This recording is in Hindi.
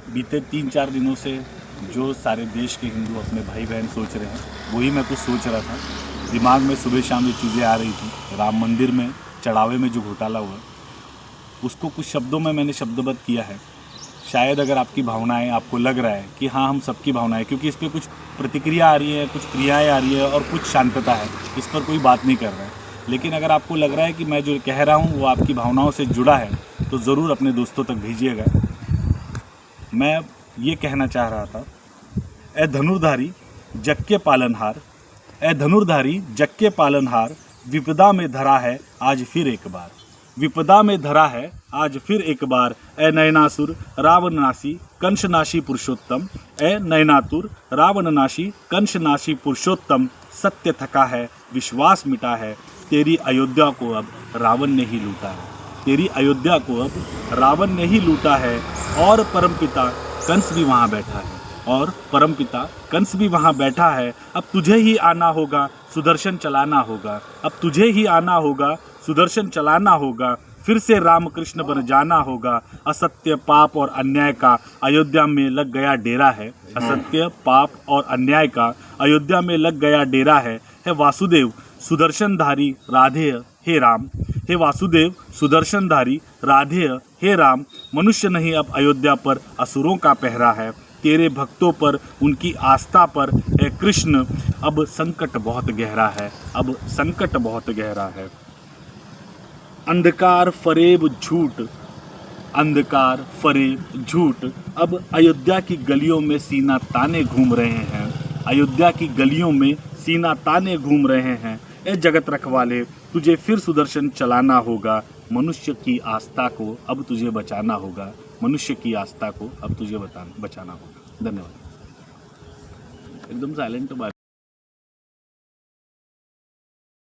बीते 3-4 दिनों से जो सारे देश के हिंदू अपने भाई बहन सोच रहे हैं वही मैं कुछ सोच रहा था। दिमाग में सुबह शाम ये चीज़ें आ रही थी। राम मंदिर में चढ़ावे में जो घोटाला हुआ उसको कुछ शब्दों में मैंने शब्दबद्ध किया है। शायद अगर आपकी भावनाएं, आपको लग रहा है कि हाँ हम सबकी भावनाएं, क्योंकि इस पर कुछ प्रतिक्रिया आ रही है, कुछ क्रियाएं आ रही है और कुछ शांतता है, इस पर कोई बात नहीं कर रहा है। लेकिन अगर आपको लग रहा है कि मैं जो कह रहा हूँ वो आपकी भावनाओं से जुड़ा है तो ज़रूर अपने दोस्तों तक भेजिएगा। मैं ये कहना चाह रहा था, ए धनुर्धारी जग के पालनहार, ए धनुर्धारी जग के पालनहार, विपदा में धरा है आज फिर एक बार, विपदा में धरा है आज फिर एक बार। ए नयनासुर रावणनाशी कंसनाशी पुरुषोत्तम, ए नयनातुर रावणनाशी कंसनाशी पुरुषोत्तम, सत्य थका है विश्वास मिटा है, तेरी अयोध्या को अब रावण ने ही लूटा है, तेरी अयोध्या को अब रावण ने ही लूटा है। और परमपिता कंस भी वहाँ बैठा है, और परमपिता कंस भी वहाँ बैठा है। अब तुझे ही आना होगा, सुदर्शन चलाना होगा, अब तुझे ही आना होगा, सुदर्शन चलाना होगा, फिर से रामकृष्ण बन जाना होगा। असत्य पाप और अन्याय का अयोध्या में लग गया डेरा है, असत्य पाप और अन्याय का अयोध्या में लग गया डेरा है। हे वासुदेव सुदर्शनधारी राधेय हे राम, हे वासुदेव सुदर्शनधारी राधेय हे राम, मनुष्य नहीं अब अयोध्या पर असुरों का पहरा है, तेरे भक्तों पर उनकी आस्था पर हे कृष्ण अब संकट बहुत गहरा है, अब संकट बहुत गहरा है। अंधकार फरेब झूठ, अंधकार फरेब झूठ, अब अयोध्या की गलियों में सीना ताने घूम रहे हैं, अयोध्या की गलियों में सीना ताने घूम रहे हैं। ए जगत रखवाले तुझे फिर सुदर्शन चलाना होगा, मनुष्य की आस्था को अब तुझे बचाना होगा, मनुष्य की आस्था को अब तुझे बचाना होगा। धन्यवाद। एकदम साइलेंट बात।